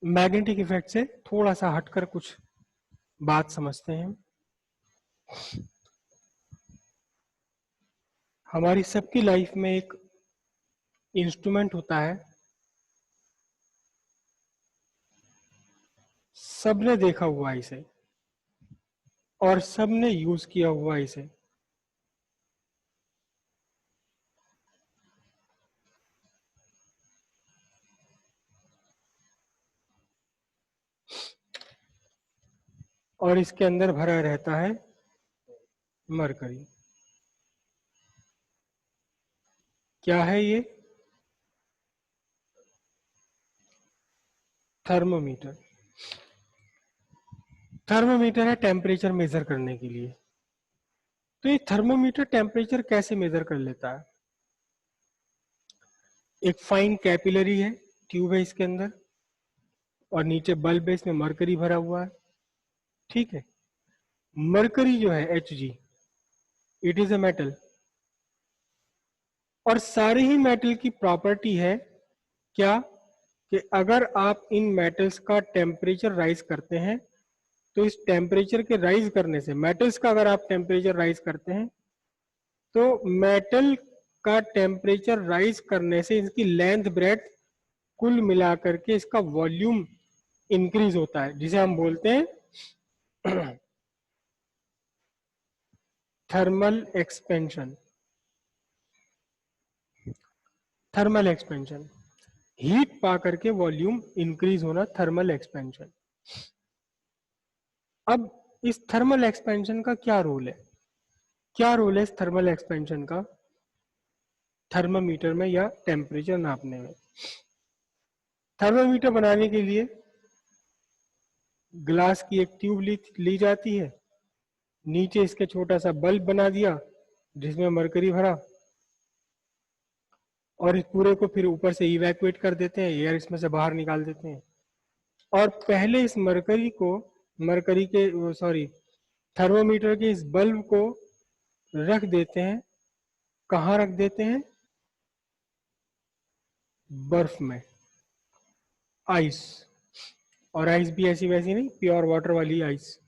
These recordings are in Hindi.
मैग्नेटिक इफेक्ट से थोड़ा सा हटकर कुछ बात समझते हैं। हमारी सबकी लाइफ में एक इंस्ट्रूमेंट होता है, सबने देखा हुआ इसे और सबने यूज किया हुआ इसे। और इसके अंदर भरा रहता है मरकरी। क्या है ये? थर्मोमीटर। थर्मोमीटर है टेम्परेचर मेजर करने के लिए। तो ये थर्मोमीटर टेम्परेचर कैसे मेजर कर लेता है? एक फाइन कैपिलरी है, ट्यूब है इसके अंदर, और नीचे बल्ब है, इसमें मरकरी भरा हुआ है। ठीक है। मरकरी जो है Hg, it is a metal. और सारे ही मेटल की प्रॉपर्टी है क्या, कि अगर आप इन मेटल्स का टेम्परेचर राइज करते हैं तो इस टेम्परेचर के राइज करने से, मेटल्स का अगर आप टेम्परेचर राइज करते हैं तो मेटल का टेम्परेचर राइज करने से इसकी लेंथ ब्रेड्थ कुल मिलाकर के इसका वॉल्यूम इंक्रीज होता है, जिसे हम बोलते हैं thermal expansion. Thermal expansion, heat पा करके वॉल्यूम इंक्रीज होना, थर्मल एक्सपेंशन। अब इस थर्मल एक्सपेंशन का क्या रोल है? क्या रोल है इस थर्मल एक्सपेंशन का थर्मामीटर में या टेम्परेचर नापने में? थर्मामीटर बनाने के लिए ग्लास की एक ट्यूब ली जाती है, नीचे इसके छोटा सा बल्ब बना दिया जिसमें मरकरी भरा, और इस पूरे को फिर ऊपर से इवैक्यूएट कर देते हैं, एयर इसमें से बाहर निकाल देते हैं। और पहले इस मरकरी को, मरकरी के सॉरी थर्मोमीटर के इस बल्ब को रख देते हैं। कहाँ रख देते हैं? बर्फ में, आइस। और आइस भी ऐसी वैसी नहीं, प्योर वाटर वाली आइस,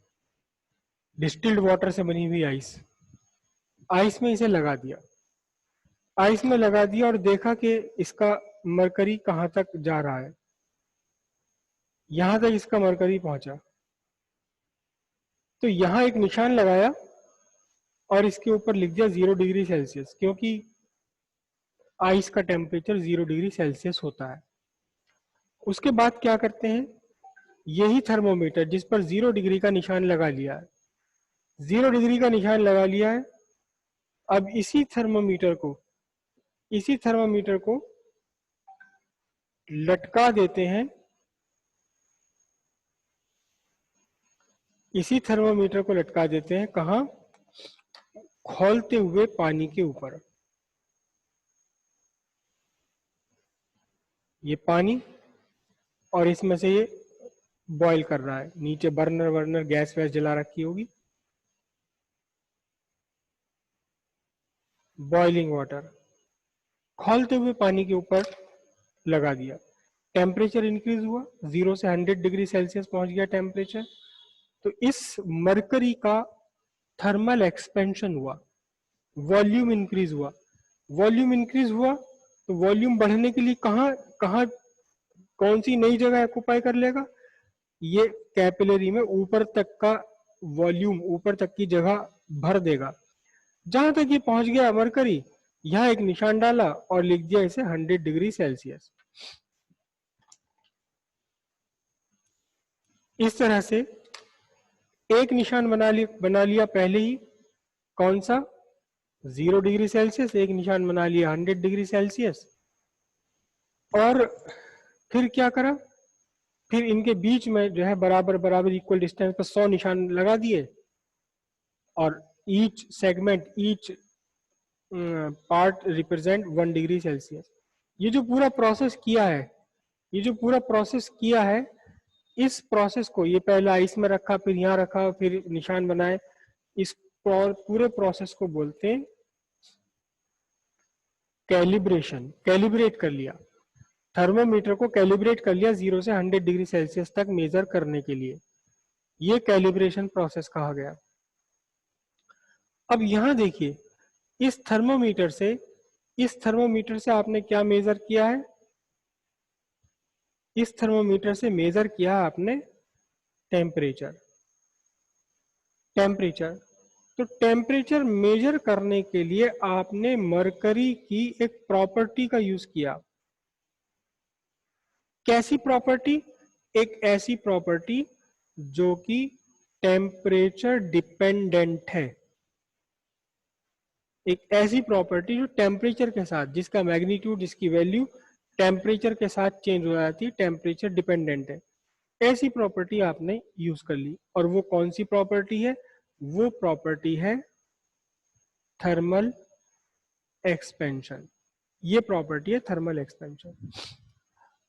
डिस्टिल्ड वाटर से बनी हुई आइस। आइस में इसे लगा दिया, आइस में लगा दिया और देखा कि इसका मरकरी कहाँ तक जा रहा है। यहां तक इसका मरकरी पहुंचा, तो यहां एक निशान लगाया और इसके ऊपर लिख दिया 0 डिग्री सेल्सियस, क्योंकि आइस का टेम्परेचर 0 डिग्री सेल्सियस होता है। उसके बाद क्या करते हैं, यही थर्मोमीटर जिस पर 0 डिग्री का निशान लगा लिया है, 0 डिग्री का निशान लगा लिया है, अब इसी थर्मोमीटर को लटका देते हैं, इसी थर्मोमीटर को लटका देते हैं कहाँ? खौलते हुए पानी के ऊपर। ये पानी, और इसमें से ये बॉईल कर रहा है, नीचे बर्नर वर्नर गैस वैस जला रखी होगी, बॉइलिंग वाटर खौलते हुए पानी के ऊपर लगा दिया। टेम्परेचर इंक्रीज हुआ, 0 से 100 डिग्री सेल्सियस पहुंच गया टेम्परेचर। तो इस मरकरी का थर्मल एक्सपेंशन हुआ, वॉल्यूम इंक्रीज हुआ। वॉल्यूम इंक्रीज हुआ तो वॉल्यूम बढ़ने के लिए कहाँ कहाँ कौन सी नई जगह ऑक्युपाई कर लेगा? ये कैपिलरी में ऊपर तक का वॉल्यूम, ऊपर तक की जगह भर देगा। जहां तक ये पहुंच गया मरकरी, यहां एक निशान डाला और लिख दिया इसे 100 डिग्री सेल्सियस। इस तरह से एक निशान बना लिया पहले ही, कौन सा? 0 डिग्री सेल्सियस। एक निशान बना लिया 100 डिग्री सेल्सियस। और फिर क्या करा, फिर इनके बीच में जो है बराबर बराबर इक्वल डिस्टेंस पर 100 निशान लगा दिए, और each segment, each part represent 1 degree Celsius. ये जो पूरा प्रोसेस किया है, ये जो पूरा प्रोसेस किया है, इस प्रोसेस को, ये पहले आइस में रखा, फिर यहाँ रखा, फिर निशान बनाए, इस पूरे प्रोसेस को बोलते हैं कैलिब्रेशन। कैलिब्रेट कर लिया। थर्मोमीटर को कैलिब्रेट कर लिया 0 से 100 डिग्री सेल्सियस तक मेजर करने के लिए, ये कैलिब्रेशन प्रोसेस कहा गया। अब यहां देखिए, इस थर्मोमीटर से आपने क्या मेजर किया है? इस थर्मोमीटर से मेजर किया आपने टेम्परेचर। तो टेम्परेचर मेजर करने के लिए आपने मरकरी की एक प्रॉपर्टी का यूज किया। कैसी प्रॉपर्टी? एक ऐसी प्रॉपर्टी जो कि टेम्परेचर डिपेंडेंट है। एक ऐसी प्रॉपर्टी जो टेम्परेचर के साथ, जिसका मैग्नीट्यूड, जिसकी वैल्यू टेम्परेचर के साथ चेंज हो जाती है, टेम्परेचर डिपेंडेंट है। ऐसी प्रॉपर्टी आपने यूज कर ली। और वो कौन सी प्रॉपर्टी है? वो प्रॉपर्टी है थर्मल एक्सपेंशन। ये प्रॉपर्टी है थर्मल एक्सपेंशन।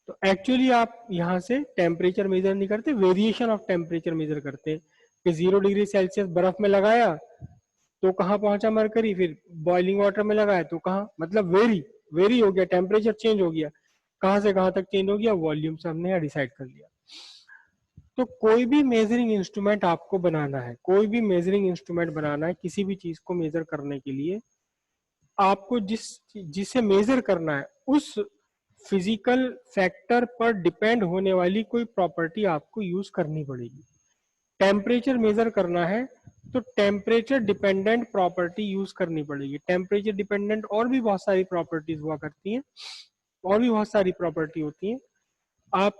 तो एक्चुअली आप यहां से टेम्परेचर मेजर नहीं करते, वेरिएशन ऑफ टेम्परेचर मेजर करते हैं कि 0 डिग्री सेल्सियस बर्फ में लगाया तो कहां पहुंचा मरकरी, फिर बॉइलिंग वाटर में लगाया तो कहां, मतलब वेरी हो गया, टेम्परेचर चेंज हो गया। कहां से कहां तक चेंज हो गया? वॉल्यूम से हमने यहां डिसाइड कर लिया। तो कोई भी मेजरिंग इंस्ट्रूमेंट आपको बनाना है, कोई भी मेजरिंग इंस्ट्रूमेंट बनाना है किसी भी चीज को मेजर करने के लिए, आपको जिसे मेजर करना है उस फिजिकल फैक्टर पर डिपेंड होने वाली कोई प्रॉपर्टी आपको यूज करनी पड़ेगी। टेम्परेचर मेजर करना है तो टेम्परेचर डिपेंडेंट प्रॉपर्टी यूज करनी पड़ेगी। टेम्परेचर डिपेंडेंट और भी बहुत सारी प्रॉपर्टीज हुआ करती हैं, और भी बहुत सारी प्रॉपर्टी होती हैं। आप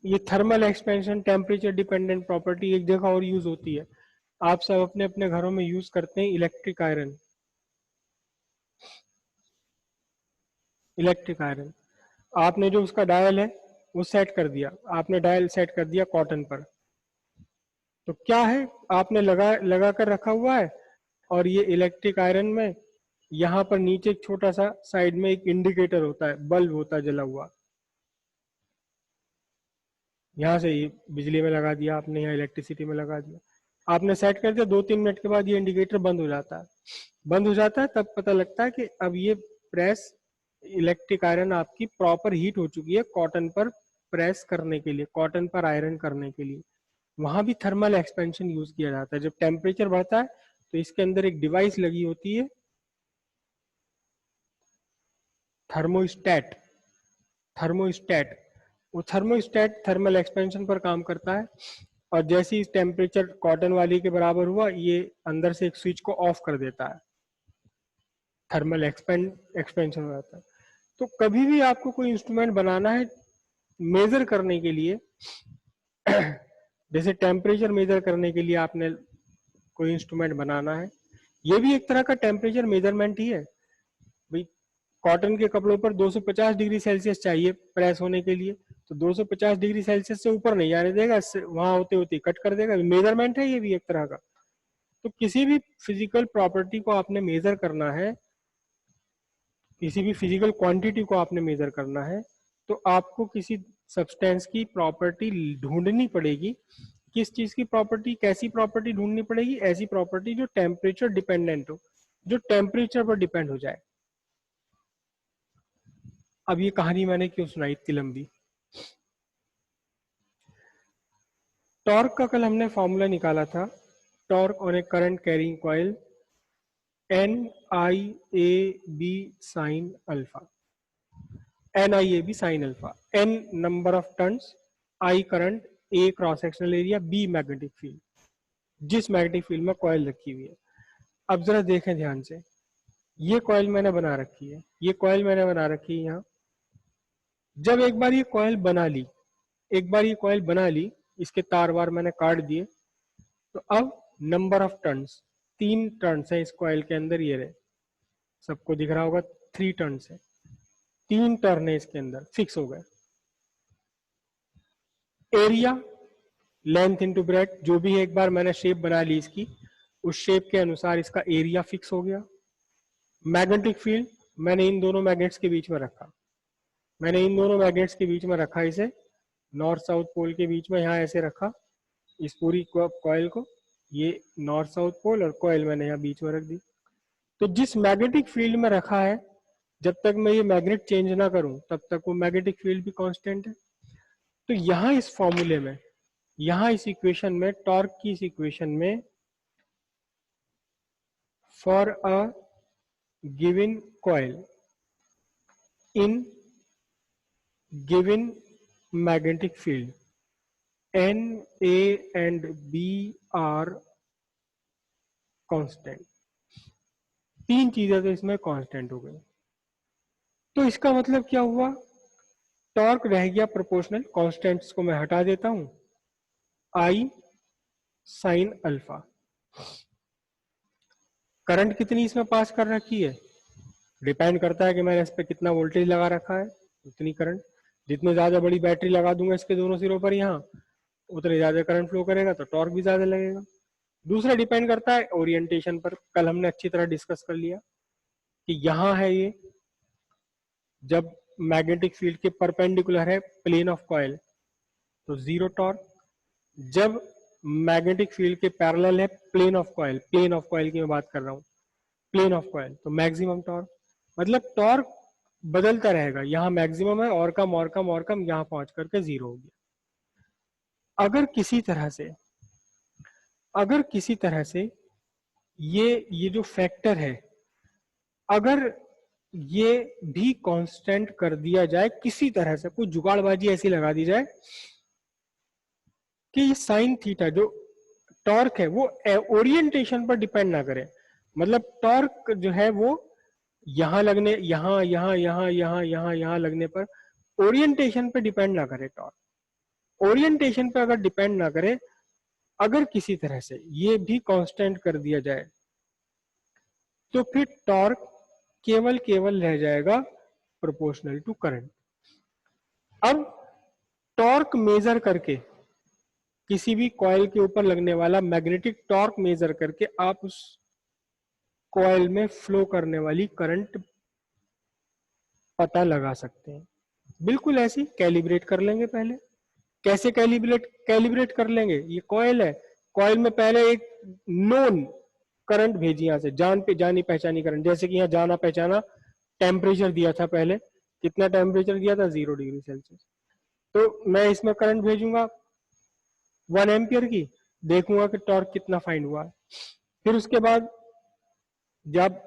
ये thermal expansion, temperature dependent property एक जगह और यूज होती है। आप सब अपने अपने घरों में यूज करते हैं इलेक्ट्रिक आयरन। आपने जो उसका डायल है वो सेट कर दिया, आपने डायल सेट कर दिया कॉटन पर, तो क्या है, आपने लगा कर रखा हुआ है। और ये इलेक्ट्रिक आयरन में यहाँ पर नीचे एक छोटा सा साइड में एक इंडिकेटर होता है, बल्ब होता है जला हुआ। यहाँ से ये बिजली में लगा दिया आपने, यहाँ इलेक्ट्रिसिटी में लगा दिया, आपने सेट कर दिया। 2-3 मिनट के बाद ये इंडिकेटर बंद हो जाता है। तब पता लगता है कि अब ये प्रेस इलेक्ट्रिक आयरन आपकी प्रॉपर हीट हो चुकी है कॉटन पर प्रेस करने के लिए, कॉटन पर आयरन करने के लिए। वहां भी थर्मल एक्सपेंशन यूज किया जाता है। जब टेम्परेचर बढ़ता है तो इसके अंदर एक डिवाइस लगी होती है, थर्मोस्टेट। वो थर्मोस्टेट थर्मल एक्सपेंशन पर काम करता है। और जैसे ही टेम्परेचर कॉटन वाली के बराबर हुआ, ये अंदर से एक स्विच को ऑफ कर देता है, थर्मल एक्सपेंशन हो जाता है। तो कभी भी आपको कोई इंस्ट्रूमेंट बनाना है मेजर करने के लिए, जैसे टेम्परेचर मेजर करने के लिए आपने कोई इंस्ट्रूमेंट बनाना है, ये भी एक तरह का टेम्परेचर मेजरमेंट ही है भाई। कॉटन के कपड़ों पर 250 डिग्री सेल्सियस चाहिए प्रेस होने के लिए, तो 250 डिग्री सेल्सियस से ऊपर नहीं जाने देगा, वहां होते होते कट कर देगा। मेजरमेंट है ये भी एक तरह का। तो किसी भी फिजिकल प्रॉपर्टी को आपने मेजर करना है, किसी भी फिजिकल क्वांटिटी को आपने मेजर करना है, तो आपको किसी सब्सटेंस की प्रॉपर्टी ढूंढनी पड़ेगी। किस चीज की प्रॉपर्टी, कैसी प्रॉपर्टी ढूंढनी पड़ेगी? ऐसी प्रॉपर्टी जो टेम्परेचर डिपेंडेंट हो, जो टेम्परेचर पर डिपेंड हो जाए। अब ये कहानी मैंने क्यों सुनाई इतनी लंबी? टॉर्क का कल हमने फॉर्मूला निकाला था। Torque on A current carrying coil, NIAB sine alpha. NIAB sine alpha, N number of turns, I current, A cross sectional area, B magnetic field, जिस मैग्नेटिक फील्ड में कॉइल रखी हुई है। अब जरा देखें ध्यान से, ये कॉइल मैंने बना रखी है, ये कॉइल मैंने बना रखी है यहाँ। जब एक बार ये कॉइल बना ली, इसके तार वार मैंने काट दिए, तो अब नंबर ऑफ टर्न्स, 3 टर्न्स है इस कॉइल के अंदर, ये रहे, सबको दिख रहा होगा 3 टर्न्स है, 3 टर्न है इसके अंदर, फिक्स हो गए। एरिया, लेंथ इंटू ब्रेथ, जो भी है, एक बार मैंने शेप बना ली इसकी, उस शेप के अनुसार इसका एरिया फिक्स हो गया। मैग्नेटिक फील्ड मैंने इन दोनों मैग्नेट्स के बीच में रखा, इसे नॉर्थ साउथ पोल के बीच में यहाँ ऐसे रखा, इस पूरी कॉइल को, ये नॉर्थ साउथ पोल और कॉइल मैंने यहाँ बीच में रख दी। तो जिस मैग्नेटिक फील्ड में रखा है, जब तक मैं ये मैग्नेट चेंज ना करूं तब तक वो मैग्नेटिक फील्ड भी कांस्टेंट है। तो यहां इस फॉर्मूले में, यहां इस इक्वेशन में, टॉर्क की इस इक्वेशन में, for a given coil in given magnetic field N, A and B are constant. तीन चीजें तो इसमें कांस्टेंट हो गई। तो इसका मतलब क्या हुआ, टॉर्क रह गया प्रोपोर्शनल, कांस्टेंट्स को मैं हटा देता हूं, I साइन अल्फा। करंट कितनी इसमें पास कर रखी है, डिपेंड करता है कि मैंने इस पर कितना वोल्टेज लगा रखा है, उतनी करंट। जितने ज्यादा बड़ी बैटरी लगा दूंगा इसके दोनों सिरों पर यहाँ, उतने ज्यादा करंट फ्लो करेगा तो टॉर्क भी ज्यादा लगेगा। दूसरा डिपेंड करता है ओरिएंटेशन पर। कल हमने अच्छी तरह डिस्कस कर लिया कि यहां है ये, जब मैग्नेटिक फील्ड के परपेंडिकुलर है प्लेन ऑफ कॉइल तो जीरो टॉर्क, जब मैग्नेटिक फील्ड के पैरेलल है plane of coil, plane of coil की मैं बात कर रहा हूं, प्लेन ऑफ कॉइल, तो मैक्सिमम टॉर्क। मतलब टॉर्क बदलता रहेगा, यहाँ मैक्सिमम है और कम और कम और कम, यहाँ पहुंच करके जीरो हो गया। अगर किसी तरह से ये जो फैक्टर है, अगर ये भी कांस्टेंट कर दिया जाए किसी तरह से, कुछ जुगाड़बाजी ऐसी लगा दी जाए कि ये साइन थीटा जो टॉर्क है वो ओरिएंटेशन पर डिपेंड ना करे। मतलब टॉर्क जो है वो यहां लगने, यहां लगने पर ओरिएंटेशन पे डिपेंड ना करे। टॉर्क ओरिएंटेशन पे अगर डिपेंड ना करे, अगर किसी तरह से ये भी कांस्टेंट कर दिया जाए तो फिर टॉर्क केवल रह जाएगा प्रोपोर्शनल टू करंट। अब टॉर्क मेजर करके, किसी भी कॉइल के ऊपर लगने वाला मैग्नेटिक टॉर्क मेजर करके आप उस कॉइल में फ्लो करने वाली करंट पता लगा सकते हैं। बिल्कुल ऐसी कैलिब्रेट कर लेंगे पहले। कैसे कैलिब्रेट कर लेंगे, ये कॉइल है, कॉइल में पहले एक नोन करंट भेजी यहां से, जानी पहचानी करंट। जैसे कि यहाँ जाना पहचाना टेम्परेचर दिया था पहले, कितना टेम्परेचर दिया था, 0 डिग्री सेल्सियस। तो मैं इसमें करंट भेजूंगा 1 एम्पियर की, देखूंगा कि टॉर्क कितना फाइंड हुआ है। फिर उसके बाद जब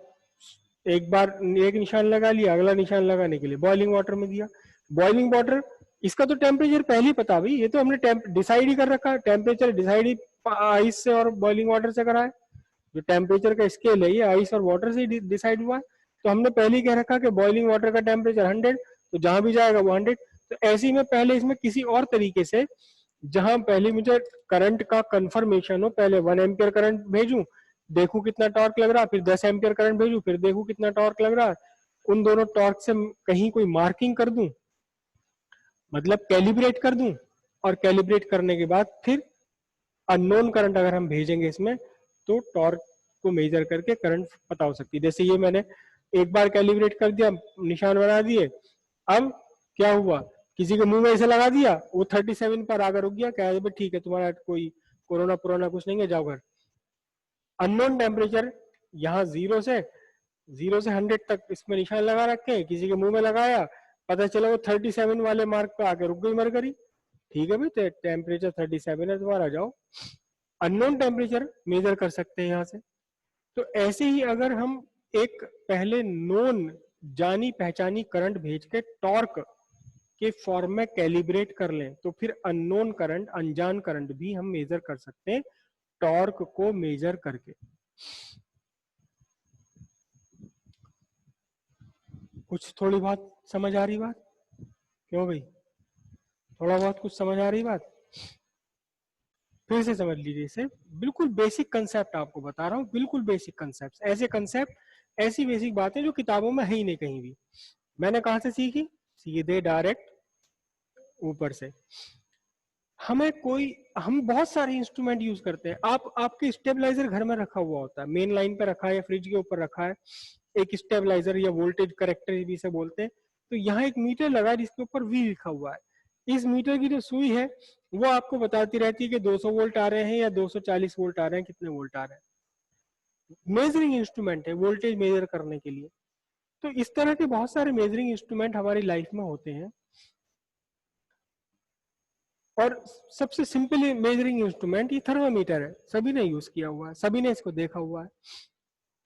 एक बार एक निशान लगा लिया, अगला निशान लगाने के लिए बॉइलिंग वाटर में दिया। बॉइलिंग वाटर, इसका तो टेम्परेचर पहले ही पता, भाई ये तो हमने डिसाइड ही कर रखा है, टेम्परेचर डिसाइड ही आइस से और बॉइलिंग वाटर से करा है। जो टेम्परेचर का स्केल है ये आइस और वाटर से डिसाइड हुआ है। तो हमने पहले ही कह रखा कि बॉइलिंग वाटर का टेम्परेचर 100, तो जहां भी जाएगा वो 100। तो ऐसे ही में पहले इसमें किसी और तरीके से, जहां पहले मुझे करंट का कंफर्मेशन हो, पहले 1 एम्पियर करंट भेजूं, देखूं कितना टॉर्क लग रहा है, फिर 10 एम्पियर करंट भेजूं, फिर देखूं कितना टॉर्क लग रहा है। उन दोनों टॉर्क से कहीं कोई मार्किंग कर दूं, मतलब कैलिब्रेट कर दूं, और कैलिब्रेट करने के बाद फिर अननोन करंट अगर हम भेजेंगे इसमें, तो टॉर्क को मेजर करके करंट पता हो सकती है। जैसे ये मैंने एक बार कैलिब्रेट कर दिया, निशान बना दिए, अब क्या हुआ, किसी के मुंह में ऐसे लगा दिया, वो 37 पर आकर रुक गया, कह भाई ठीक है तुम्हारा कोई कोरोना पुराना कुछ नहीं है, जाओ घर। अननोन टेम्परेचर यहाँ 0 से 100 तक इसमें निशान लगा रखे हैं, किसी के मुंह में लगाया, पता चला वो 37 वाले मार्क पे आके रुक गई मरकरी। ठीक है भाई, टेम्परेचर 37 है तुम्हारा, जाओ। अननोन टेम्परेचर मेजर कर सकते हैं यहाँ से। तो ऐसे ही अगर हम एक पहले नोन जानी पहचानी करंट भेज के टॉर्क के फॉर्म में कैलिब्रेट कर लें, तो फिर अननोन करंट, अनजान करंट भी हम मेजर कर सकते हैं टॉर्क को मेजर करके। कुछ थोड़ी बहुत समझ आ रही बात? क्यों भाई, थोड़ा बहुत कुछ समझ आ रही बात? फिर से समझ लीजिए इसे, बिल्कुल बेसिक कंसेप्ट आपको बता रहा हूँ, बिल्कुल बेसिक कंसेप्ट। ऐसे कंसेप्ट, ऐसी बेसिक बातें जो किताबों में है ही नहीं कहीं भी। मैंने कहां से सीखी? सीधे डायरेक्ट ऊपर से। हम बहुत सारे इंस्ट्रूमेंट यूज करते हैं। आपके स्टेबलाइजर घर में रखा हुआ होता है, मेन लाइन पे रखा है या फ्रिज के ऊपर रखा है, एक स्टेबलाइजर या वोल्टेज करेक्टर भी से बोलते हैं। तो यहाँ एक मीटर लगा है जिसके ऊपर वी लिखा हुआ है। इस मीटर की जो सुई है वो आपको बताती रहती है कि 200 वोल्ट आ रहे हैं या 240 वोल्ट आ रहे हैं, कितने वोल्ट आ रहे हैं। मेजरिंग इंस्ट्रूमेंट है वोल्टेज मेजर करने के लिए। तो इस तरह के बहुत सारे मेजरिंग इंस्ट्रूमेंट हमारी लाइफ में होते हैं, और सबसे सिंपल मेजरिंग इंस्ट्रूमेंट ये थर्मामीटर है। सभी ने यूज किया हुआ है, सभी ने इसको देखा हुआ है।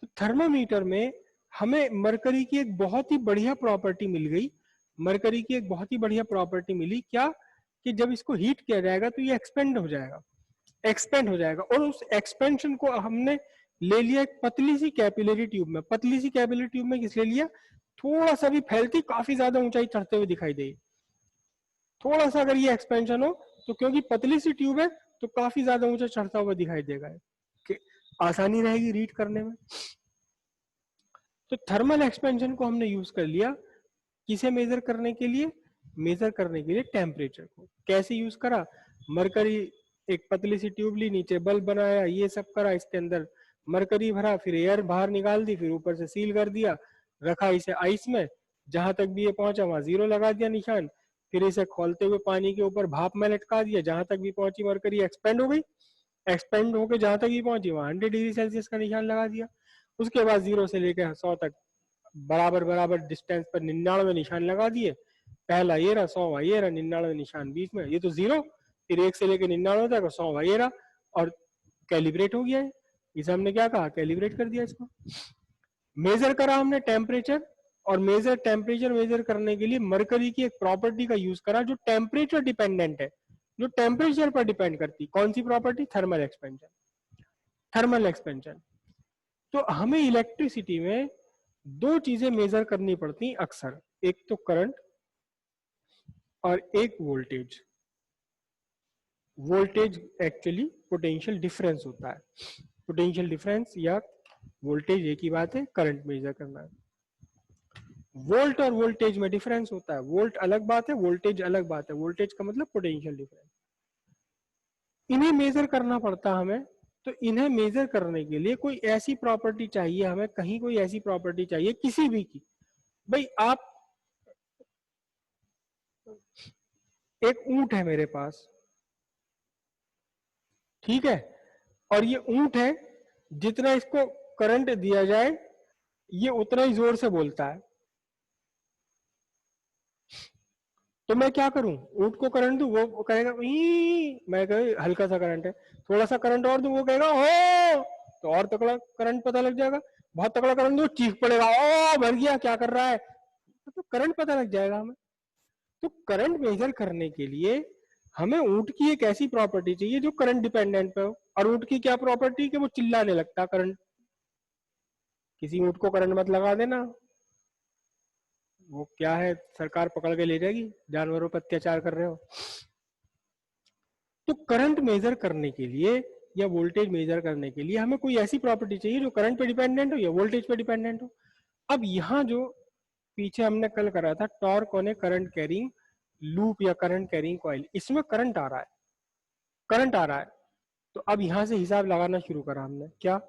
तो थर्मामीटर में हमें मरकरी की एक बहुत ही बढ़िया प्रॉपर्टी मिल गई। मरकरी की एक बहुत ही बढ़िया प्रॉपर्टी मिली क्या, कि जब इसको हीट किया जाएगा तो ये एक्सपेंड हो जाएगा, एक्सपेंड हो जाएगा। और उस एक्सपेंशन को हमने ले लिया एक पतली सी कैपिलरी ट्यूब में। पतली सी कैपिलरी ट्यूब में किस ले लिया, थोड़ा सा भी फैलती काफी ज्यादा ऊंचाई चढ़ते हुए दिखाई देगी। थोड़ा सा अगर ये एक्सपेंशन हो तो क्योंकि पतली सी ट्यूब है तो काफी ज्यादा ऊंचा चढ़ता हुआ दिखाई देगा, आसानी रहेगी रीड करने में। तो थर्मल एक्सपेंशन को हमने यूज कर लिया किसे मेजर करने के लिए, मेजर करने के लिए टेम्परेचर को। कैसे यूज करा, मरकरी एक पतली सी ट्यूब ली, नीचे बल्ब बनाया, ये सब करा, इसके अंदर मरकरी भरा, फिर एयर बाहर निकाल दी, फिर ऊपर से सील कर दिया, रखा इसे आइस में, जहां तक भी ये पहुंचा वहां 0 लगा दिया निशान, फिर इसे खोलते हुए पानी के ऊपर भाप में लटका दिया, जहां तक भी पहुंची मरकरी एक्सपेंड हो गई, एक्सपेंड होकर जहां तक भी पहुंची वहां 100 डिग्री सेल्सियस का निशान लगा दिया। उसके बाद 0 से लेकर 100 तक बराबर बराबर डिस्टेंस पर 99 निशान लगा दिए। पहला ये रहा, 100वां ये रहा, 99 निशान बीच में, ये तो 0, फिर 1 से लेकर 99 तक 100वां ये रहा, और कैलिब्रेट हो गया है। इसे हमने क्या कहा, कैलिब्रेट कर दिया इसको। मेजर करा हमने टेम्परेचर, और मेजर टेम्परेचर मेजर करने के लिए मरकरी की एक प्रॉपर्टी का यूज करा जो टेम्परेचर डिपेंडेंट है, जो टेम्परेचर पर डिपेंड करती। कौन सी property, thermal expansion. Thermal expansion. तो हमें इलेक्ट्रिसिटी में दो चीजें मेजर करनी पड़ती अक्सर, एक तो करंट और एक voltage. Voltage actually potential difference होता है, पोटेंशियल डिफरेंस या वोल्टेज एक ही बात है, करंट मेजर करना है। वोल्ट और वोल्टेज में डिफरेंस होता है, वोल्ट अलग बात है, वोल्टेज अलग बात है। वोल्टेज का मतलब पोटेंशियल डिफरेंस। इन्हें मेजर करना पड़ता हमें। तो इन्हें मेजर करने के लिए कोई ऐसी प्रॉपर्टी चाहिए हमें, कहीं कोई ऐसी प्रॉपर्टी चाहिए किसी भी की। भाई आप, एक ऊंट है मेरे पास, ठीक है, और ये ऊंट है, जितना इसको करंट दिया जाए ये उतना ही जोर से बोलता है। तो मैं क्या करूं, ऊंट को करंट दूं, वो कहेगा मैं कह हल्का सा करंट है, थोड़ा सा करंट और दूं, वो कहेगा हो, तो और तगड़ा करंट पता लग जाएगा। बहुत तगड़ा करंट दूं, चीख पड़ेगा, ओ भर गया, क्या कर रहा है, तो करंट पता लग जाएगा हमें। तो करंट मेजर करने के लिए हमें ऊंट की एक ऐसी प्रॉपर्टी चाहिए जो करंट डिपेंडेंट पे हो। और ऊंट की क्या प्रॉपर्टी, कि वो चिल्लाने लगता करंट। किसी ऊंट को करंट मत लगा देना, वो क्या है, सरकार पकड़ के ले जाएगी, जानवरों पर अत्याचार कर रहे हो। तो करंट मेजर करने के लिए या वोल्टेज मेजर करने के लिए हमें कोई ऐसी प्रॉपर्टी चाहिए जो करंट पे डिपेंडेंट हो या वोल्टेज पे डिपेंडेंट हो। अब यहाँ जो पीछे हमने कल करा था torque on A current carrying loop या करंट कैरिंग कॉइल, इसमें करंट आ रहा है, करंट आ रहा है। तो अब यहां से हिसाब लगाना शुरू करा हमने, क्या,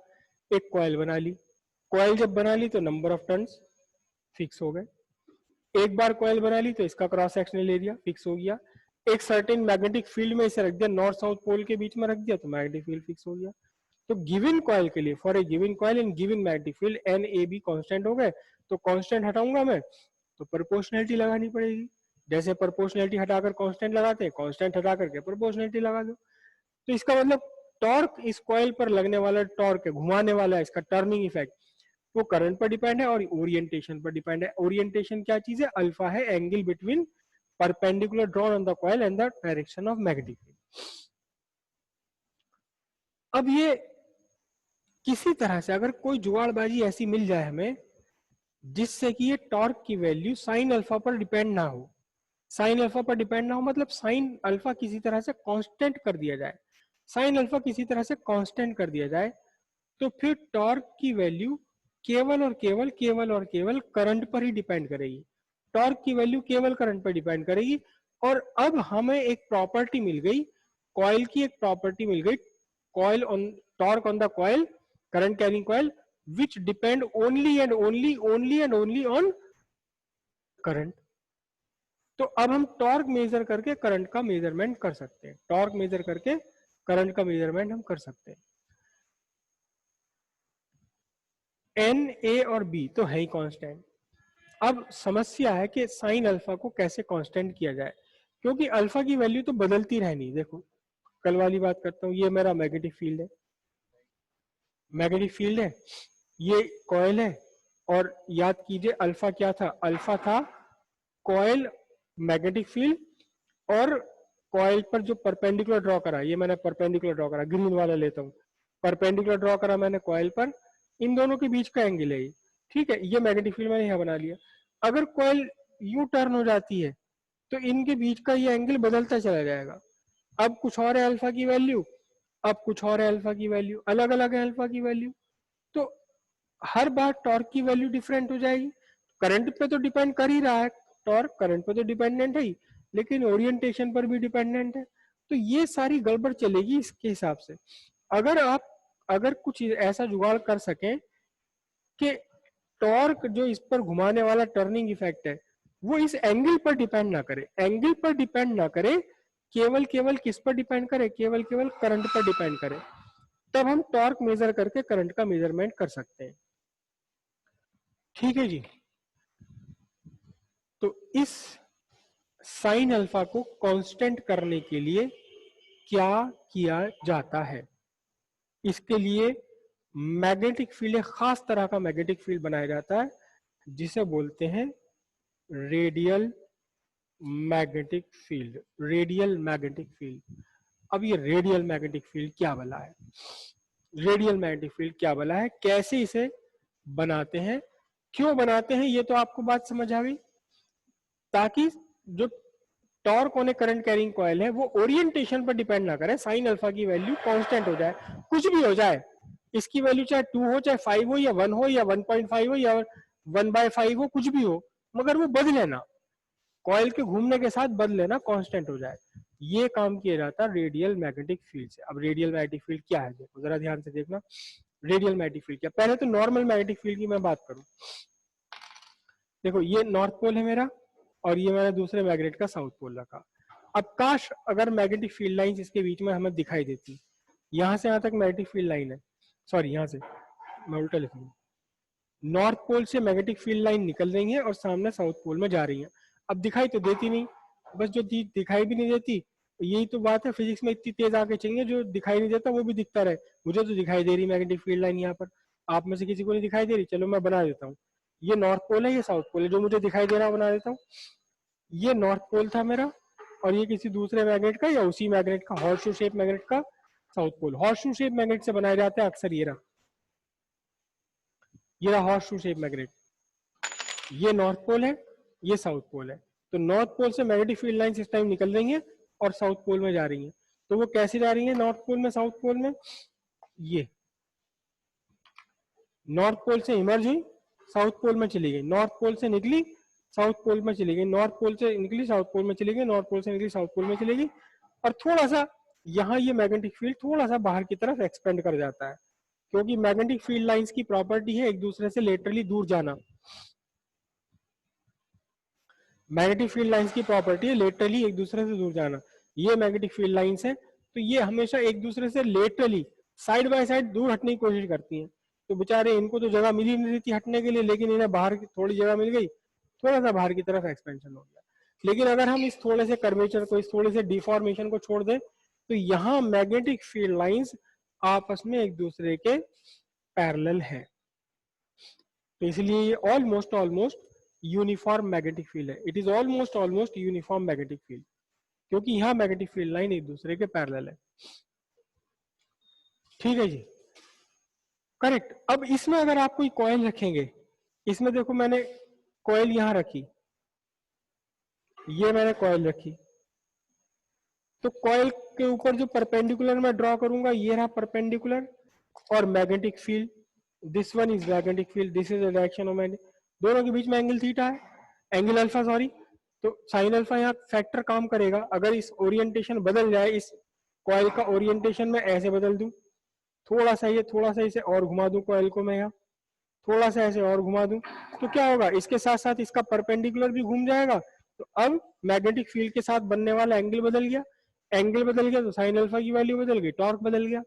एक कॉइल बना ली, कॉइल जब बना ली तो नंबर ऑफ टर्न्स फिक्स हो गए। एक बार कॉइल बना ली तो इसका क्रॉस सेक्शनल एरिया फिक्स हो गया। एक सर्टेन मैग्नेटिक फील्ड में इसे रख दिया, नॉर्थ साउथ पोल के बीच में रख दिया तो मैग्नेटिक फील्ड फिक्स हो गया। तो गिवन कॉइल के लिए, for a given coil in given magnetic field N A B constant हो गए। तो कांस्टेंट हटाऊंगा मैं तो प्रोपोर्शनलिटी लगानी पड़ेगी, जैसे प्रोपोर्शनलिटी हटाकर कांस्टेंट लगाते हैं, कांस्टेंट हटा करके प्रोपोर्शनलिटी लगा दो। तो इसका मतलब टॉर्क, इस कॉइल पर लगने वाला टॉर्क है, घुमाने वाला है, इसका टर्निंग इफेक्ट, वो करंट पर डिपेंड है और ओरिएंटेशन पर डिपेंड है। ओरिएंटेशन क्या चीज है, अल्फा है, angle between perpendicular drawn on the coil and the direction of magnetic field. अब ये किसी तरह से अगर कोई जुगाड़बाजी ऐसी मिल जाए हमें जिससे कि ये टॉर्क की वैल्यू साइन अल्फा पर डिपेंड ना हो, साइन अल्फा पर डिपेंड ना हो मतलब साइन अल्फा किसी तरह से कांस्टेंट कर दिया जाए, साइन अल्फा किसी तरह से कांस्टेंट कर दिया जाए, तो फिर टॉर्क की वैल्यू केवल और केवल केवल और केवल करंट पर ही डिपेंड करेगी। टॉर्क की वैल्यू केवल करंट पर डिपेंड करेगी। और अब हमें एक प्रॉपर्टी मिल गई, कॉइल की एक प्रॉपर्टी मिल गई, coil on torque on the coil, current carrying coil, which depend only and only on current. तो अब हम टॉर्क मेजर करके करंट का मेजरमेंट कर सकते हैं, टॉर्क मेजर करके करंट का मेजरमेंट हम कर सकते हैं। एन, ए और बी तो है ही कांस्टेंट, अब समस्या है कि साइन अल्फा को कैसे कांस्टेंट किया जाए, क्योंकि अल्फा की वैल्यू तो बदलती रहनी। देखो कल वाली बात करता हूँ, ये मेरा मैग्नेटिक फील्ड है, मैग्नेटिक फील्ड है, ये कॉइल है, और याद कीजिए अल्फा क्या था, अल्फा था कॉइल मैग्नेटिक फील्ड, और कॉइल पर जो परपेंडिकुलर ड्रॉ करा, ये मैंने परपेंडिकुलर ड्रॉ करा, ग्रीन वाला लेता हूँ, परपेंडिकुलर ड्रॉ करा मैंने कॉइल पर, इन दोनों के बीच का एंगल है ये, ठीक है, ये मैग्नेटिक फील्ड मैंने यहाँ बना लिया। अगर कॉइल यू टर्न हो जाती है तो इनके बीच का ये एंगल बदलता चला जाएगा। अब कुछ और है अल्फा की वैल्यू, अब कुछ और है अल्फा की वैल्यू, अलग अलग है अल्फा की वैल्यू, तो हर बार टॉर्क की वैल्यू डिफरेंट हो जाएगी। करंट पे तो डिपेंड कर ही रहा है, टॉर्क करंट पे तो डिपेंडेंट है ही, लेकिन ओरिएंटेशन पर भी डिपेंडेंट है, तो ये सारी गड़बड़ चलेगी इसके हिसाब से। अगर कुछ ऐसा जुगाड़ कर सकें कि टॉर्क जो इस पर घुमाने वाला टर्निंग इफेक्ट है वो इस एंगल पर डिपेंड ना करे, एंगल पर डिपेंड ना करे, केवल केवल किस पर डिपेंड करे, केवल केवल करंट पर डिपेंड करे, तब हम टॉर्क मेजर करके करंट का मेजरमेंट कर सकते हैं। ठीक है जी। तो इस साइन अल्फा को कांस्टेंट करने के लिए क्या किया जाता है, इसके लिए मैग्नेटिक फील्ड, एक खास तरह का मैग्नेटिक फील्ड बनाया जाता है जिसे बोलते हैं radial magnetic field, radial magnetic field. अब ये रेडियल मैग्नेटिक फील्ड क्या बला है, रेडियल मैग्नेटिक फील्ड क्या बला है, कैसे इसे बनाते हैं, क्यों बनाते हैं, ये तो आपको बात समझ आ गई। ताकि जो torque on A current carrying coil है वो ओरिएंटेशन पर डिपेंड ना करे, साइन अल्फा की वैल्यू कांस्टेंट हो जाए, कुछ भी हो जाए, इसकी वैल्यू चाहे 2 हो, चाहे 5 हो, या 1 हो, या 1.5 हो, या 1/5 हो, कुछ भी हो, मगर वो बदले ना, कॉइल के घूमने के साथ बदले ना, कांस्टेंट हो जाए। ये काम किया जाता है रेडियल मैग्नेटिक फील्ड से। अब रेडियल मैग्नेटिक फील्ड क्या है, देखो जरा ध्यान से देखना, रेडियल मैग्नेटिक फील्ड क्या, पहले तो नॉर्मल मैग्नेटिक फील्ड की मैं बात करूं, देखो ये नॉर्थ पोल है मेरा, और ये मैंने दूसरे मैग्नेट का साउथ पोल रखा। अब काश अगर मैग्नेटिक फील्ड लाइंस इसके बीच में हमें दिखाई देती, यहां से यहां तक मैग्नेटिक फील्ड लाइन है, सॉरी यहां से मैं उल्टा लिख रहा हूं, नॉर्थ पोल से मैग्नेटिक फील्ड लाइन निकल रही है और सामने साउथ पोल में जा रही है। अब दिखाई तो देती नहीं, बस जो दिखाई भी नहीं देती, यही तो बात है, फिजिक्स में इतनी तेज आगे चाहिए जो दिखाई नहीं देता वो भी दिखता रहे। मुझे तो दिखाई दे रही मैग्नेटिक फील्ड लाइन यहाँ पर, आप में से किसी को नहीं दिखाई दे रही, चलो मैं बना देता हूँ, ये नॉर्थ पोल है, ये साउथ पोल है, जो मुझे दिखाई दे रहा है बना देता हूँ। ये नॉर्थ पोल था मेरा, और ये किसी दूसरे मैग्नेट का या उसी मैग्नेट का, हॉर्सशू शेप मैग्नेट का south pole. Horseshoe shape magnet से बनाए जाते हैं अक्सर, ये रहा हॉर्सशू शेप मैग्नेट, ये नॉर्थ पोल है, ये साउथ पोल है। तो नॉर्थ पोल से मैग्नेटिक फील्ड लाइंस इस टाइम निकल रही हैं और साउथ पोल में जा रही हैं। तो वो कैसे जा रही हैं नॉर्थ पोल में साउथ पोल में, ये नॉर्थ पोल से इमर्ज हुई, साउथ पोल में चली गई, नॉर्थ पोल से निकली, साउथ पोल में चली गई, नॉर्थ पोल से निकली, साउथ पोल में चली गई, नॉर्थ पोल से निकली, साउथ पोल में चली गई, और थोड़ा सा यहाँ ये मैग्नेटिक फील्ड थोड़ा सा बाहर की तरफ एक्सपेंड कर जाता है, क्योंकि मैग्नेटिक फील्ड लाइंस की प्रॉपर्टी है एक दूसरे से लेटरली दूर जाना। मैग्नेटिक फील्ड लाइंस की प्रॉपर्टी है लेटरली एक दूसरे से दूर जाना। ये मैग्नेटिक फील्ड लाइंस है, तो ये हमेशा एक दूसरे से लेटरली साइड बाय साइड दूर हटने की कोशिश करती हैं। तो बेचारे इनको तो जगह मिल ही नहीं रही थी हटने के लिए, लेकिन इन्हें बाहर की थोड़ी जगह मिल गई, थोड़ा सा बाहर की तरफ एक्सपेंशन हो गया। लेकिन अगर हम इस थोड़े से कर्वेचर को, इस थोड़े से डिफॉर्मेशन को छोड़ दें, तो यहाँ मैग्नेटिक फील्ड लाइंस आपस में एक दूसरे के पैरेलल है। तो इसलिए ये ऑलमोस्ट यूनिफॉर्म मैग्नेटिक फील्ड है, it is almost uniform magnetic field, क्योंकि यहाँ मैग्नेटिक फील्ड लाइन एक दूसरे के पैरेलल है। ठीक है जी, करेक्ट। अब इसमें अगर आप कोई कॉइल रखेंगे, इसमें देखो मैंने कॉइल यहां रखी, ये मैंने कॉइल रखी, तो कॉइल के ऊपर जो परपेंडिकुलर मैं ड्रॉ करूंगा, ये रहा परपेंडिकुलर, और magnetic field, this one is magnetic field, this is the direction of magnetic, दोनों के बीच में एंगल थीटा है, एंगल अल्फा सॉरी, तो साइन अल्फा यहाँ फैक्टर काम करेगा। अगर इस ओरिएंटेशन बदल जाए, इस कॉइल का ओरिएंटेशन में ऐसे बदल दूं, थोड़ा सा ये, थोड़ा सा इसे और घुमा दूं कॉइल को मैं, यहाँ थोड़ा सा ऐसे और घुमा दूं, तो क्या होगा, इसके साथ साथ इसका परपेंडिकुलर भी घूम जाएगा। तो अब मैग्नेटिक फील्ड के साथ बनने वाला एंगल बदल गया, एंगल बदल गया तो साइन अल्फा की वैल्यू बदल गई, टॉर्क बदल गया।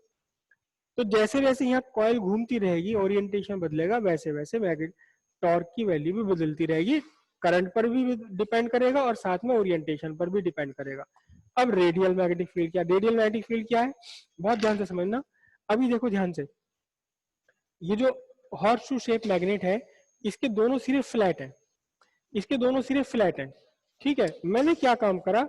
तो जैसे जैसे यहाँ कॉइल घूमती रहेगी, ओरिएंटेशन बदलेगा, वैसे वैसे मैग्नेट टॉर्क की वैल्यू भी बदलती रहेगी, करंट पर भी डिपेंड करेगा और साथ में ओरिएंटेशन पर भी डिपेंड करेगा। अब रेडियल मैग्नेटिक फील्ड क्या, रेडियल मैग्नेटिक फील्ड क्या है, बहुत ध्यान से समझना। अभी देखो ध्यान से, ये जो हॉर्स शू शेप मैग्नेट है, इसके दोनों सिरे फ्लैट है, इसके दोनों सिरे फ्लैट है, ठीक है। मैंने क्या काम करा,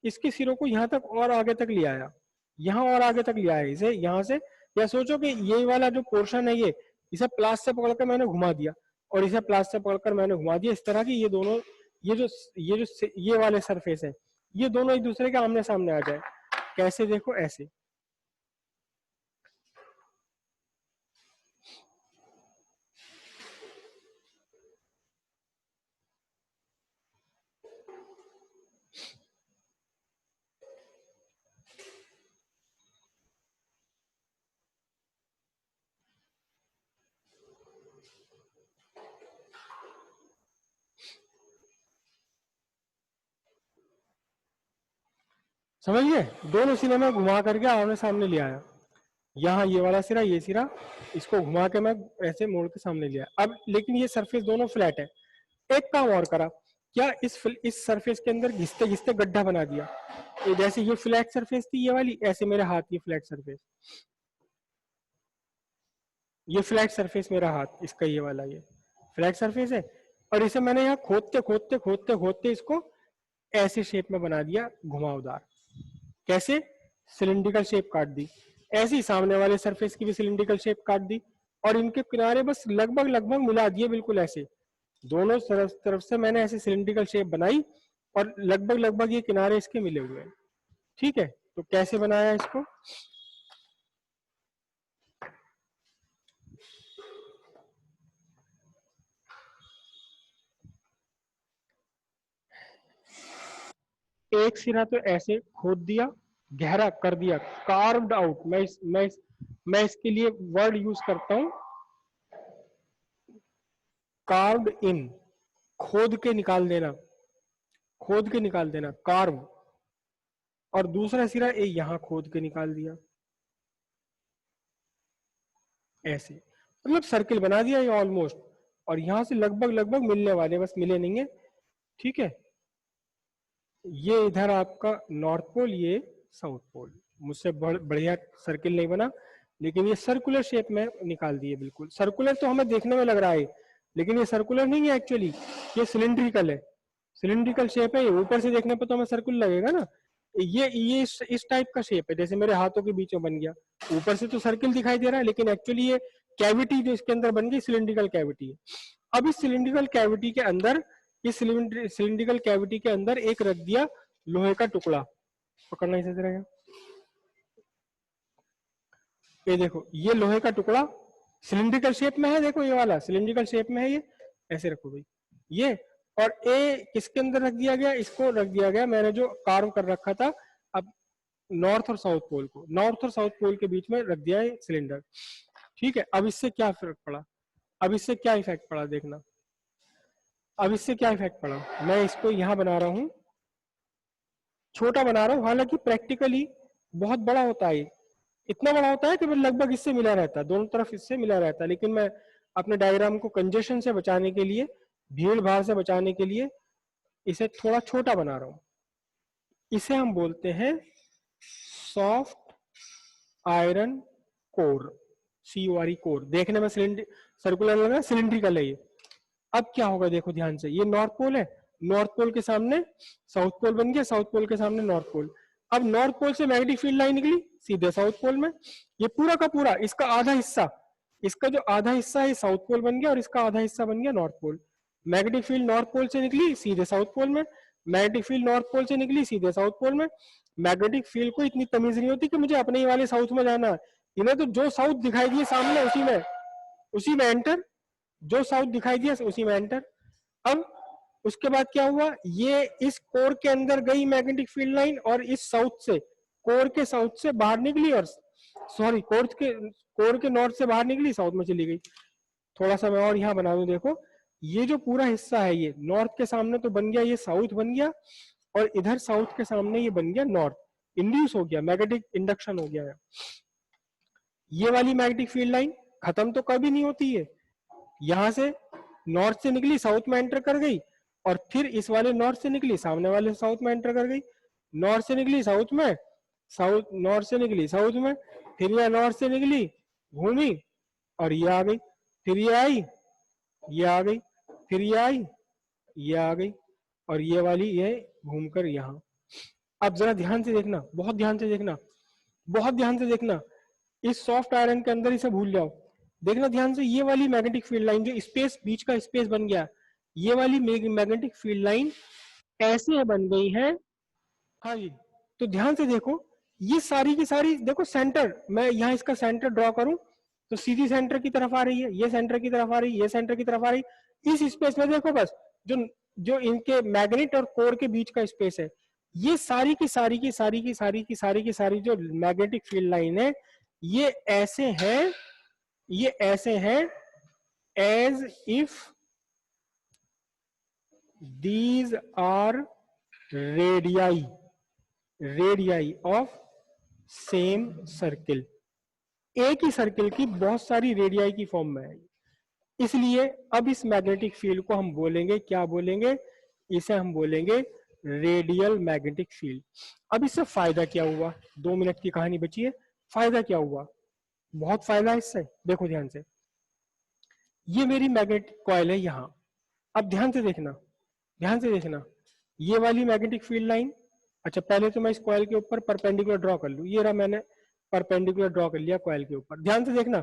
इसके सिरों को यहां तक और आगे तक ले आया, यहां और आगे तक ले आया इसे यहां से, या सोचो कि ये वाला जो पोर्शन है ये, इसे प्लास से पकड़कर मैंने घुमा दिया और इसे प्लास से पकड़कर मैंने घुमा दिया, इस तरह की ये दोनों, ये वाले सरफेस है, ये दोनों एक दूसरे के आमने सामने आ जाए। कैसे, देखो ऐसे, समझिए, दोनों सिरे में घुमा करके आमने सामने ले आया, यहाँ ये वाला सिरा, ये सिरा, इसको घुमा के मैं ऐसे मोड़ के सामने लिया। अब लेकिन ये सरफेस दोनों फ्लैट है, एक काम और करा, क्या इस सरफेस के अंदर घिसते घिसते गड्ढा बना दिया, जैसे ये फ्लैट सरफेस थी ये वाली, ऐसे मेरे हाथ ये फ्लैट सरफेस, ये फ्लैट सरफेस मेरा हाथ, इसका ये वाला ये फ्लैट सरफेस है, और इसे मैंने यहाँ खोदते खोदते खोदते खोदते इसको ऐसे शेप में बना दिया घुमावदार। कैसे, सिलिंड्रिकल शेप काट दी, ऐसे ही सामने वाले सरफेस की भी सिलिंड्रिकल शेप काट दी, और इनके किनारे बस लगभग लगभग मिला दिए, बिल्कुल ऐसे दोनों तरफ से मैंने ऐसे सिलिंड्रिकल शेप बनाई, और लगभग लगभग ये किनारे इसके मिले हुए हैं, ठीक है। तो कैसे बनाया इसको, एक सिरा तो ऐसे खोद दिया, गहरा कर दिया, कार्व्ड आउट, मैं इसके लिए वर्ड यूज करता हूं, कार्व्ड इन, खोद के निकाल देना, खोद के निकाल देना, कार्व, और दूसरा सिरा यहां खोद के निकाल दिया, ऐसे, मतलब सर्किल बना दिया ये ऑलमोस्ट, और यहां से लगभग लगभग मिलने वाले, बस मिले नहीं है, ठीक है। ये इधर आपका नॉर्थ पोल, ये साउथ पोल, मुझसे बढ़िया सर्किल नहीं बना, लेकिन ये सर्कुलर शेप में निकाल दिए, बिल्कुल सर्कुलर तो हमें देखने में लग रहा है, लेकिन ये सर्कुलर नहीं है एक्चुअली, ये सिलिंड्रिकल है, सिलिंड्रिकल शेप है, ये ऊपर से देखने पर तो हमें सर्कुलर लगेगा ना, ये इस टाइप का शेप है, जैसे मेरे हाथों के बीच में बन गया, ऊपर से तो सर्किल दिखाई दे रहा है, लेकिन एक्चुअली ये कैविटी जो इसके अंदर बन गई सिलिंड्रिकल कैविटी है। अब इस सिलिंड्रिकल कैविटी के अंदर, इस सिलिंड्रिकल कैविटी के अंदर एक रख दिया लोहे का टुकड़ा, पकड़ना इसे रहेगा, ये देखो ये लोहे का टुकड़ा सिलिंड्रिकल शेप में है, देखो ये वाला सिलिंड्रिकल शेप में है, ये ऐसे रखो भाई ये, और ए किसके अंदर रख दिया गया, इसको रख दिया गया मैंने जो कार्व कर रखा था, अब नॉर्थ और साउथ पोल को, नॉर्थ और साउथ पोल के बीच में रख दिया है सिलेंडर, ठीक है। अब इससे क्या फर्क पड़ा, अब इससे क्या इफेक्ट पड़ा देखना, अब इससे क्या इफेक्ट पड़ा, मैं इसको यहां बना रहा हूं, छोटा बना रहा हूं, हालांकि प्रैक्टिकली बहुत बड़ा होता है, इतना बड़ा होता है कि लगभग इससे मिला रहता है, दोनों तरफ इससे मिला रहता है, लेकिन मैं अपने डायग्राम को कंजेशन से बचाने के लिए, भीड़ भाड़ से बचाने के लिए इसे थोड़ा छोटा बना रहा हूं। इसे हम बोलते हैं soft iron core, CORE core, देखने में सर्कुलर लग रहा है, सिलिंड्रिकल है ये। अब क्या होगा देखो ध्यान से, ये नॉर्थ पोल है, नॉर्थ पोल के सामने साउथ पोल बन गया, साउथ पोल के सामने नॉर्थ पोल, अब नॉर्थ पोल से मैग्नेटिक फील्ड लाइन निकली सीधे साउथ पोल में, ये पूरा का पूरा इसका आधा हिस्सा, इसका जो आधा हिस्सा है साउथ पोल बन गया, और इसका आधा हिस्सा बन गया north pole. Magnetic field north pole से निकली सीधे साउथ पोल में, मैग्नेटिक फील्ड नॉर्थ पोल से निकली सीधे साउथ पोल में। मैग्नेटिक फील्ड को इतनी तमीज नहीं होती कि मुझे अपने ही वाले साउथ में जाना है, इन्हें तो जो साउथ दिखाई दिए सामने उसी में एंटर, जो साउथ दिखाई दिया उसी में एंटर। अब उसके बाद क्या हुआ, ये इस कोर के अंदर गई मैग्नेटिक फील्ड लाइन, और इस साउथ से, कोर के साउथ से बाहर निकली, और सॉरी कोर के नॉर्थ से बाहर निकली, साउथ में चली गई। थोड़ा सा मैं और यहाँ बना दूं, देखो ये जो पूरा हिस्सा है, ये नॉर्थ के सामने तो बन गया, ये साउथ बन गया, और इधर साउथ के सामने ये बन गया नॉर्थ, इंड्यूस हो गया, मैग्नेटिक इंडक्शन हो गया है। ये वाली मैग्नेटिक फील्ड लाइन खत्म तो कभी नहीं होती है, यहां से नॉर्थ से निकली साउथ में एंटर कर गई, और फिर इस वाले नॉर्थ से निकली सामने वाले साउथ में एंटर कर गई। नॉर्थ से निकली साउथ में, साउथ नॉर्थ से निकली साउथ में, फिर यह नॉर्थ से निकली घूमी और ये आ गई, फिर ये आई, ये आ गई, फिर ये आई, ये आ गई, और ये वाली ये घूमकर यहाँ। अब जरा ध्यान से देखना, बहुत ध्यान से देखना, बहुत ध्यान से देखना, इस सॉफ्ट आयरन के अंदर इसे भूल जाओ। देखना ध्यान से, ये वाली मैग्नेटिक फील्ड लाइन जो स्पेस बीच का स्पेस बन गया, ये वाली मैग्नेटिक फील्ड लाइन ऐसे बन गई है। हाँ जी, तो ध्यान से देखो, ये सारी की सारी देखो सेंटर, मैं यहाँ इसका सेंटर ड्रॉ करूं तो सीधी सेंटर की तरफ आ रही है, ये सेंटर की तरफ आ रही है, ये सेंटर की तरफ आ रही है। इस स्पेस में देखो बस, जो जो इनके मैग्नेट और कोर के बीच का स्पेस है, ये सारी की सारी की सारी की सारी की सारी की सारी जो मैग्नेटिक फील्ड लाइन है, ये ऐसे है, ये ऐसे है as if these are radii, radii of same circle. एक ही सर्किल की बहुत सारी रेडियाई की फॉर्म में है। इसलिए अब इस मैग्नेटिक फील्ड को हम बोलेंगे, क्या बोलेंगे, इसे हम बोलेंगे रेडियल मैग्नेटिक फील्ड। अब इससे फायदा क्या हुआ, 2 मिनट की कहानी बची है, फायदा क्या हुआ, बहुत फायदा है इससे, देखो ध्यान से। ये मेरी मैग्नेटिक कॉइल है यहां, अब ध्यान से देखना, ध्यान से देखना, ये वाली मैग्नेटिक फील्ड लाइन, अच्छा पहले तो मैं इस कॉइल के ऊपर परपेंडिकुलर ड्रॉ कर लूं, ये रहा मैंने परपेंडिकुलर ड्रॉ कर लिया कॉइल के ऊपर। ध्यान से देखना,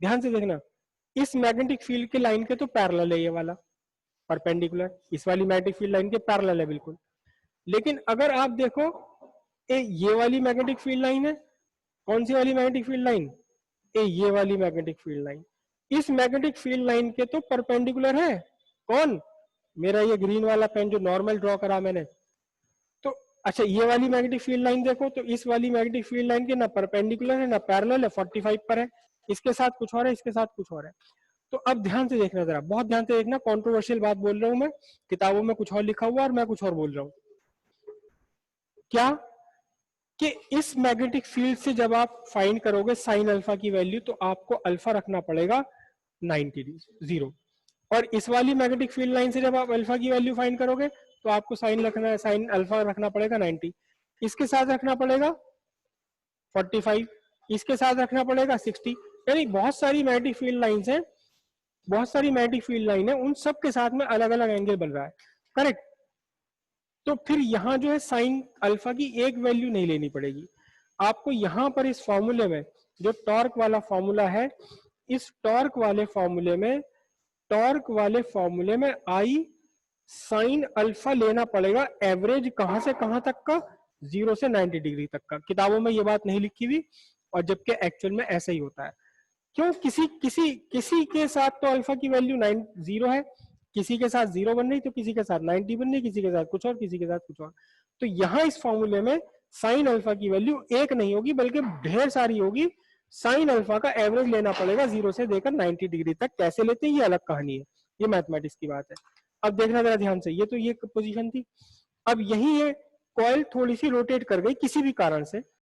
ध्यान से देखना, इस मैग्नेटिक फील्ड के लाइन के तो पैरेलल है ये वाला परपेंडिकुलर, इस वाली मैग्नेटिक फील्ड लाइन के पैरेलल है बिल्कुल। लेकिन अगर आप देखो ये वाली मैग्नेटिक फील्ड लाइन है, कौन सी वाली मैग्नेटिक फील्ड लाइन, ये वाली मैग्नेटिक फील्ड लाइन, इस मैग्नेटिक फील्ड लाइन के तो परपेंडिकुलर है कौन, मेरा ये ग्रीन वाला पेन जो नॉर्मल ड्रॉ करा मैंने। तो अच्छा ये वाली मैग्नेटिक फील्ड लाइन देखो, तो इस वाली मैग्नेटिक फील्ड लाइन के ना परपेंडिकुलर है ना पैरेलल है, 45 पर है, इसके साथ कुछ और है, इसके साथ कुछ और है। तो अब ध्यान से देखना, जरा बहुत ध्यान से देखना, कंट्रोवर्शियल बात बोल रहा हूं मैं, किताबों में कुछ और लिखा हुआ और मैं कुछ और बोल रहा हूं। क्या कि इस मैग्नेटिक फील्ड से जब आप फाइंड करोगे साइन अल्फा की वैल्यू, तो आपको अल्फा रखना पड़ेगा 90 0, और इस वाली मैग्नेटिक फील्ड लाइन से जब आप अल्फा की वैल्यू फाइंड करोगे तो आपको साइन रखना, साइन अल्फा रखना पड़ेगा 90, इसके साथ रखना पड़ेगा 45, इसके साथ रखना पड़ेगा 60। यानी बहुत सारी मैग्नेटिक फील्ड लाइंस हैं, बहुत सारी मैग्नेटिक फील्ड लाइन है, उन सब के साथ में अलग अलग एंगल बन रहा है, करेक्ट। तो फिर यहां जो है साइन अल्फा की एक वैल्यू नहीं लेनी पड़ेगी आपको, यहां पर इस फॉर्मूले में जो टॉर्क वाला फॉर्मूला है, इस टॉर्क वाले फॉर्मूले में, टॉर्क वाले फॉर्मूले में आई साइन अल्फा लेना पड़ेगा, एवरेज कहां से कहां तक का, 0 से 90 डिग्री तक का। किताबों में ये बात नहीं लिखी हुई, और जबकि एक्चुअल में ऐसा ही होता है। क्यों, किसी किसी किसी के साथ तो अल्फा की वैल्यू 0 है, किसी के साथ 0 बन रही, तो किसी के साथ 90 बन रही, किसी के साथ कुछ और, किसी के साथ कुछ और। तो यहां इस फॉर्मूले में साइन अल्फा की वैल्यू एक नहीं होगी बल्कि ढेर सारी होगी। साइन अल्फा का एवरेज लेना पड़ेगा 0 से लेकर 90 डिग्री तक, कैसे लेते हैं ये अलग कहानी है, ये मैथमेटिक्स की बात है। अब देखना जरा ध्यान से, ये तो ये पोजीशन थी। अब यही ये कॉइल थोड़ी सी रोटेट कर गई किसी भी कारण से,